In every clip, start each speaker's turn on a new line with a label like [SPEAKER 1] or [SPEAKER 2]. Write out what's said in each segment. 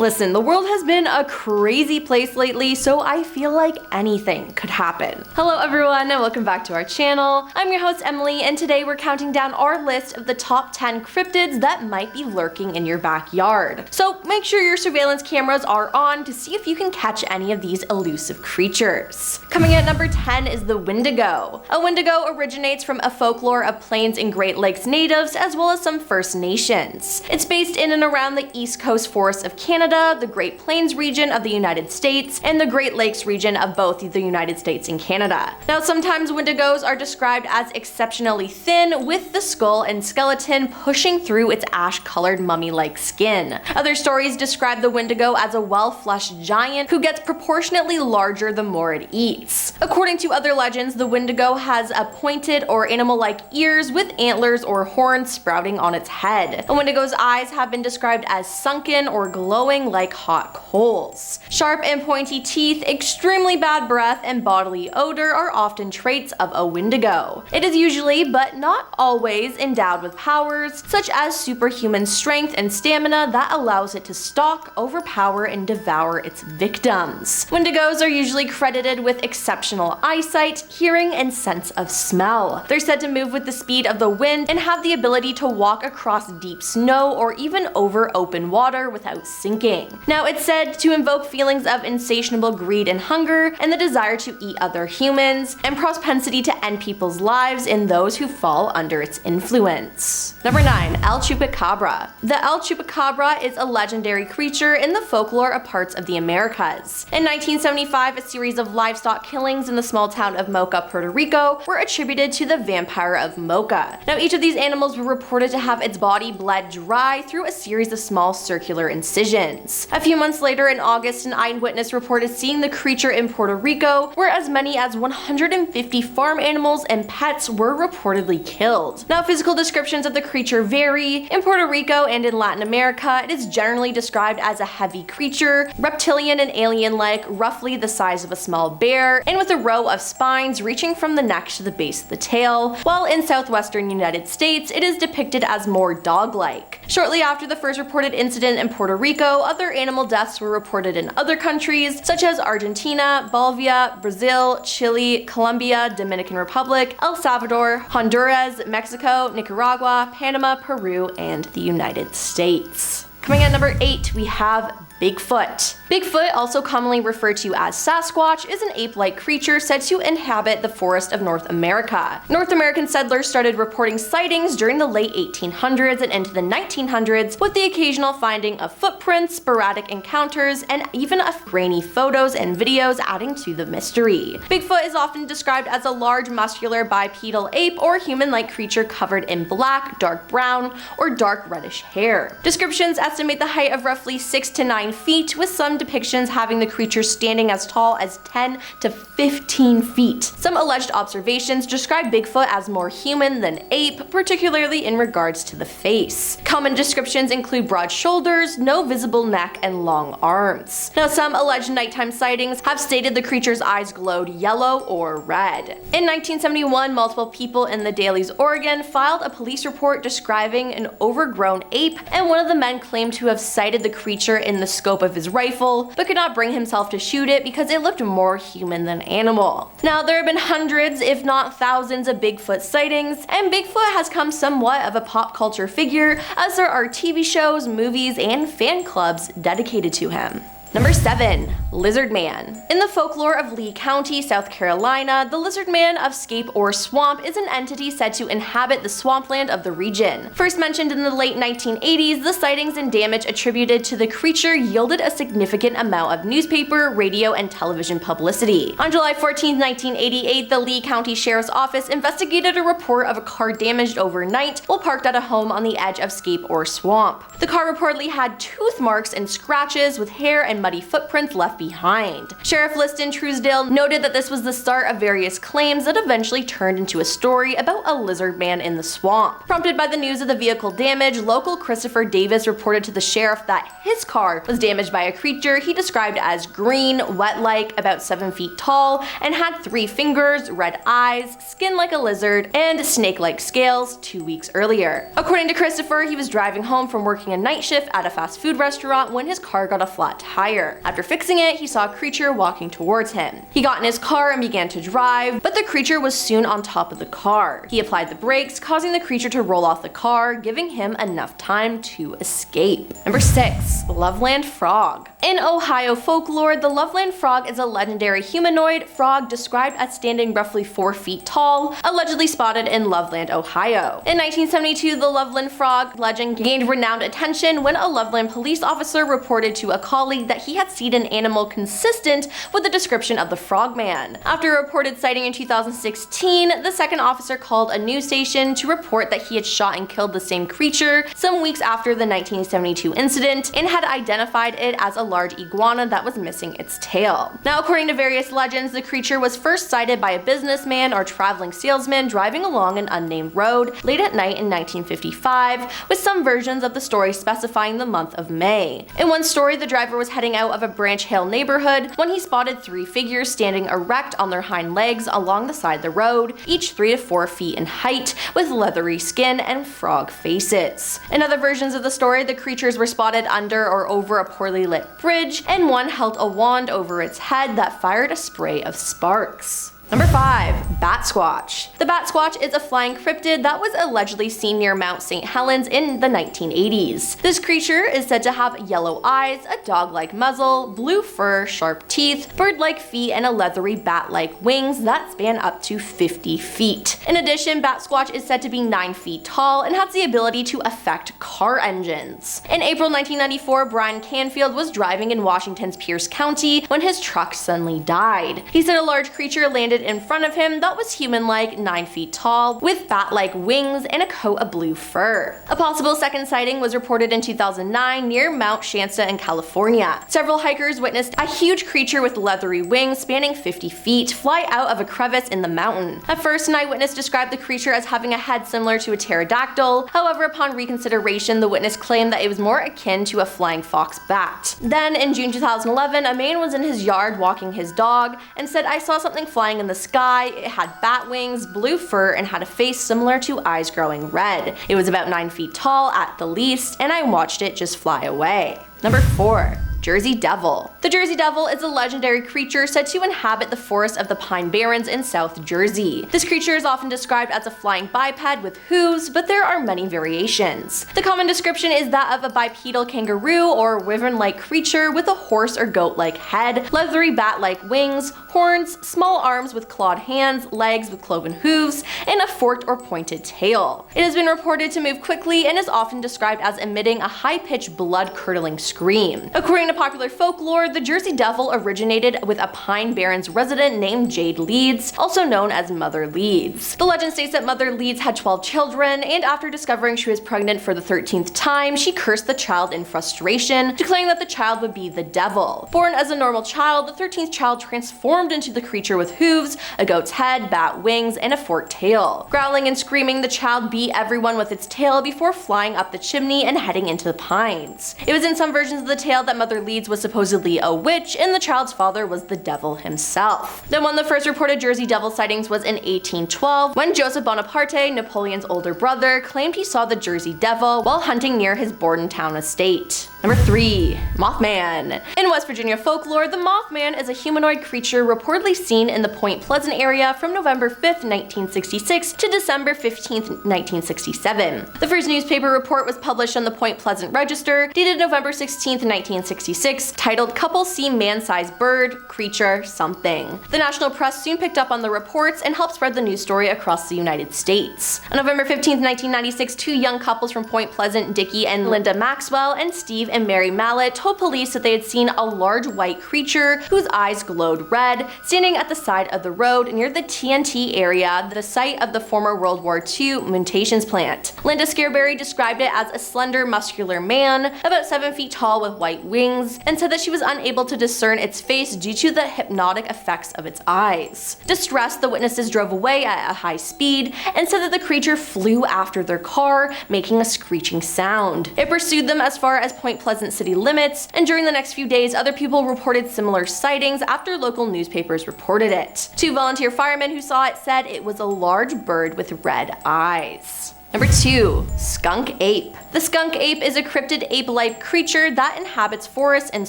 [SPEAKER 1] Listen, the world has been a crazy place lately, so I feel like anything could happen. Hello everyone and welcome back to our channel. I'm your host Emily, and today we're counting down our list of the top 10 cryptids that might be lurking in your backyard. So make sure your surveillance cameras are on to see if you can catch any of these elusive creatures. Coming at number 10 is the Wendigo. A Wendigo originates from a folklore of Plains and Great Lakes natives as well as some First Nations. It's based in and around the East Coast forests of Canada, the Great Plains region of the United States, and the Great Lakes region of both the United States and Canada. Now, sometimes Wendigos are described as exceptionally thin, with the skull and skeleton pushing through its ash-colored mummy-like skin. Other stories describe the Wendigo as a well-fleshed giant who gets proportionately larger the more it eats. According to other legends, the Wendigo has a pointed or animal-like ears with antlers or horns sprouting on its head. A Wendigo's eyes have been described as sunken or glowing like hot coals. Sharp and pointy teeth, extremely bad breath, and bodily odor are often traits of a Wendigo. It is usually, but not always, endowed with powers such as superhuman strength and stamina that allows it to stalk, overpower, and devour its victims. Wendigos are usually credited with exceptional eyesight, hearing, and sense of smell. They're said to move with the speed of the wind and have the ability to walk across deep snow or even over open water without sinking. Now, it's said to invoke feelings of insatiable greed and hunger, and the desire to eat other humans, and propensity to end people's lives and those who fall under its influence. Number 9. El Chupacabra. The El Chupacabra is a legendary creature in the folklore of parts of the Americas. In 1975, a series of livestock killings in the small town of Mocha, Puerto Rico were attributed to the vampire of Mocha. Now, each of these animals were reported to have its body bled dry through a series of small circular incisions. A few months later, in August, an eyewitness reported seeing the creature in Puerto Rico, where as many as 150 farm animals and pets were reportedly killed. Now, physical descriptions of the creature vary. In Puerto Rico and in Latin America, it is generally described as a heavy creature, reptilian and alien-like, roughly the size of a small bear, and with a row of spines reaching from the neck to the base of the tail, while in southwestern United States, it is depicted as more dog-like. Shortly after the first reported incident in Puerto Rico, other animal deaths were reported in other countries such as Argentina, Bolivia, Brazil, Chile, Colombia, Dominican Republic, El Salvador, Honduras, Mexico, Nicaragua, Panama, Peru, and the United States. Coming at number 8, we have Bigfoot. Bigfoot, also commonly referred to as Sasquatch, is an ape-like creature said to inhabit the forest of North America. North American settlers started reporting sightings during the late 1800s and into the 1900s, with the occasional finding of footprints, sporadic encounters, and even grainy photos and videos adding to the mystery. Bigfoot is often described as a large, muscular, bipedal ape or human-like creature covered in black, dark brown, or dark reddish hair. Descriptions estimate the height of roughly 6 to 9 feet, with some depictions having the creature standing as tall as 10 to 15 feet. Some alleged observations describe Bigfoot as more human than ape, particularly in regards to the face. Common descriptions include broad shoulders, no visible neck, and long arms. Now, some alleged nighttime sightings have stated the creature's eyes glowed yellow or red. In 1971, multiple people in the Dalles, Oregon filed a police report describing an overgrown ape, and one of the men claimed to have sighted the creature in the scope of his rifle, but could not bring himself to shoot it because it looked more human than animal. Now, there have been hundreds, if not thousands, of Bigfoot sightings, and Bigfoot has come somewhat of a pop culture figure, as there are TV shows, movies, and fan clubs dedicated to him. Number 7. Lizard Man. In the folklore of Lee County, South Carolina, the Lizard Man of Scape or Swamp is an entity said to inhabit the swampland of the region. First mentioned in the late 1980s, the sightings and damage attributed to the creature yielded a significant amount of newspaper, radio, and television publicity. On July 14, 1988, the Lee County Sheriff's Office investigated a report of a car damaged overnight while parked at a home on the edge of Scape or Swamp. The car reportedly had tooth marks and scratches with hair and muddy footprints left behind. Sheriff Liston Truesdale noted that this was the start of various claims that eventually turned into a story about a lizard man in the swamp. Prompted by the news of the vehicle damage, local Christopher Davis reported to the sheriff that his car was damaged by a creature he described as green, wet-like, about 7 feet tall, and had 3 fingers, red eyes, skin like a lizard, and snake-like scales 2 weeks earlier. According to Christopher, he was driving home from working a night shift at a fast food restaurant when his car got a flat tire. After fixing it, he saw a creature walking towards him. He got in his car and began to drive, but the creature was soon on top of the car. He applied the brakes, causing the creature to roll off the car, giving him enough time to escape. Number 6. Loveland Frog. In Ohio folklore, the Loveland Frog is a legendary humanoid frog described as standing roughly 4 feet tall, allegedly spotted in Loveland, Ohio. In 1972, the Loveland Frog legend gained renowned attention when a Loveland police officer reported to a colleague that he had seen an animal consistent with the description of the frogman. After a reported sighting in 2016, the second officer called a news station to report that he had shot and killed the same creature some weeks after the 1972 incident and had identified it as a large iguana that was missing its tail. Now, according to various legends, the creature was first sighted by a businessman or traveling salesman driving along an unnamed road late at night in 1955, with some versions of the story specifying the month of May. In one story, the driver was heading out of a Branch Hill neighborhood when he spotted 3 figures standing erect on their hind legs along the side of the road, each 3 to 4 feet in height, with leathery skin and frog faces. In other versions of the story, the creatures were spotted under or over a poorly lit bridge, and one held a wand over its head that fired a spray of sparks. Number 5. Batsquatch. The Batsquatch is a flying cryptid that was allegedly seen near Mount St. Helens in the 1980s. This creature is said to have yellow eyes, a dog-like muzzle, blue fur, sharp teeth, bird-like feet, and a leathery bat-like wings that span up to 50 feet. In addition, Batsquatch is said to be 9 feet tall and has the ability to affect car engines. In April 1994, Brian Canfield was driving in Washington's Pierce County when his truck suddenly died. He said a large creature landed in front of him that was human-like, 9 feet tall, with bat-like wings and a coat of blue fur. A possible second sighting was reported in 2009 near Mount Shasta in California. Several hikers witnessed a huge creature with leathery wings spanning 50 feet fly out of a crevice in the mountain. At first, an eyewitness described the creature as having a head similar to a pterodactyl. However, upon reconsideration, the witness claimed that it was more akin to a flying fox bat. Then, in June 2011, a man was in his yard walking his dog and said, "I saw something flying in the sky. It had bat wings, blue fur, and had a face similar to eyes growing red. It was about 9 feet tall at the least, and I watched it just fly away." Number 4. Jersey Devil. The Jersey Devil is a legendary creature said to inhabit the forest of the Pine Barrens in South Jersey. This creature is often described as a flying biped with hooves, but there are many variations. The common description is that of a bipedal kangaroo or wyvern-like creature with a horse or goat-like head, leathery bat-like wings, horns, small arms with clawed hands, legs with cloven hooves, and a forked or pointed tail. It has been reported to move quickly and is often described as emitting a high-pitched, blood-curdling scream. According to popular folklore, the Jersey Devil originated with a Pine Barrens resident named Jade Leeds, also known as Mother Leeds. The legend states that Mother Leeds had 12 children, and after discovering she was pregnant for the 13th time, she cursed the child in frustration, declaring that the child would be the devil. Born as a normal child, the 13th child transformed into the creature with hooves, a goat's head, bat wings, and a forked tail. Growling and screaming, the child beat everyone with its tail before flying up the chimney and heading into the pines. It was in some versions of the tale that Mother Leeds was supposedly a witch, and the child's father was the devil himself. Then one of the first reported Jersey Devil sightings was in 1812, when Joseph Bonaparte, Napoleon's older brother, claimed he saw the Jersey Devil while hunting near his Bordentown estate. Number 3. Mothman. In West Virginia folklore, the Mothman is a humanoid creature reportedly seen in the Point Pleasant area from November 5th, 1966 to December 15th, 1967. The first newspaper report was published on the Point Pleasant Register, dated November 16th, 1966, titled "Couple See Man-Sized Bird, Creature, Something." The national press soon picked up on the reports and helped spread the news story across the United States. On November 15th, 1996, 2 young couples from Point Pleasant, Dickie and Linda Maxwell, and Steve and Mary Mallet, told police that they had seen a large white creature whose eyes glowed red, standing at the side of the road near the TNT area, the site of the former World War II munitions plant. Linda Scarberry described it as a slender, muscular man, about 7 feet tall with white wings, and said that she was unable to discern its face due to the hypnotic effects of its eyes. Distressed, the witnesses drove away at a high speed and said that the creature flew after their car, making a screeching sound. It pursued them as far as Point Pleasant city limits, and during the next few days, other people reported similar sightings after local newspapers reported it. 2 volunteer firemen who saw it said it was a large bird with red eyes. Number 2. Skunk Ape. The skunk ape is a cryptid ape-like creature that inhabits forests and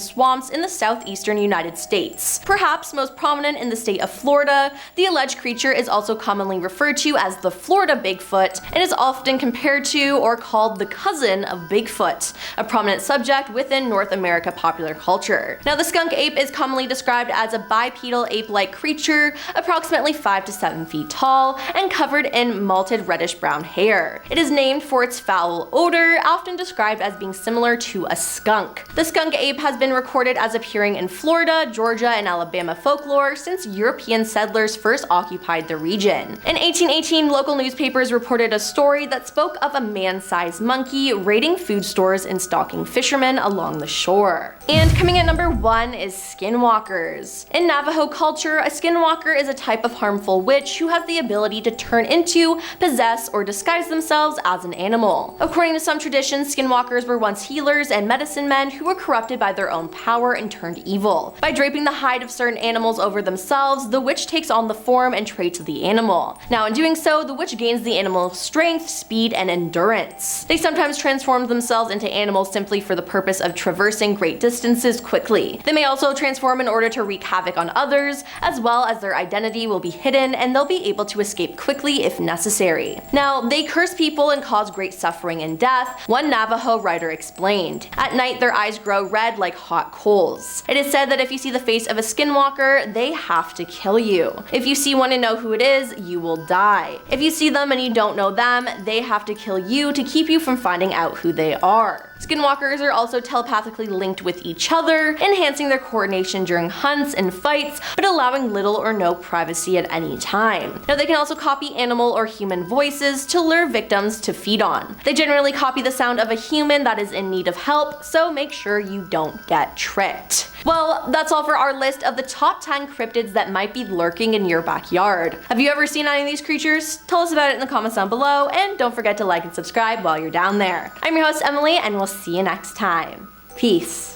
[SPEAKER 1] swamps in the southeastern United States. Perhaps most prominent in the state of Florida, the alleged creature is also commonly referred to as the Florida Bigfoot and is often compared to or called the cousin of Bigfoot, a prominent subject within North America popular culture. Now, the skunk ape is commonly described as a bipedal ape-like creature, approximately 5 to 7 feet tall and covered in malted reddish-brown hair. It is named for its foul odor, often described as being similar to a skunk. The skunk ape has been recorded as appearing in Florida, Georgia, and Alabama folklore since European settlers first occupied the region. In 1818, local newspapers reported a story that spoke of a man-sized monkey raiding food stores and stalking fishermen along the shore. And coming at number 1 is skinwalkers. In Navajo culture, a skinwalker is a type of harmful witch who has the ability to turn into, possess, or disguise themselves as an animal. According to some traditions, skinwalkers were once healers and medicine men who were corrupted by their own power and turned evil. By draping the hide of certain animals over themselves, the witch takes on the form and traits of the animal. Now, in doing so, the witch gains the animal's strength, speed, and endurance. They sometimes transform themselves into animals simply for the purpose of traversing great distances quickly. They may also transform in order to wreak havoc on others, as well as their identity will be hidden and they'll be able to escape quickly if necessary. Now, they curse people and cause great suffering and death, one Navajo writer explained. At night, their eyes grow red like hot coals. It is said that if you see the face of a skinwalker, they have to kill you. If you see one and know who it is, you will die. If you see them and you don't know them, they have to kill you to keep you from finding out who they are. Skinwalkers are also telepathically linked with each other, enhancing their coordination during hunts and fights, but allowing little or no privacy at any time. Now, they can also copy animal or human voices to lure victims to feed on. They generally copy the sound of a human that is in need of help, so make sure you don't get tricked. Well, that's all for our list of the top 10 cryptids that might be lurking in your backyard. Have you ever seen any of these creatures? Tell us about it in the comments down below, and don't forget to like and subscribe while you're down there. I'm your host, Emily, and we'll see you next time. Peace.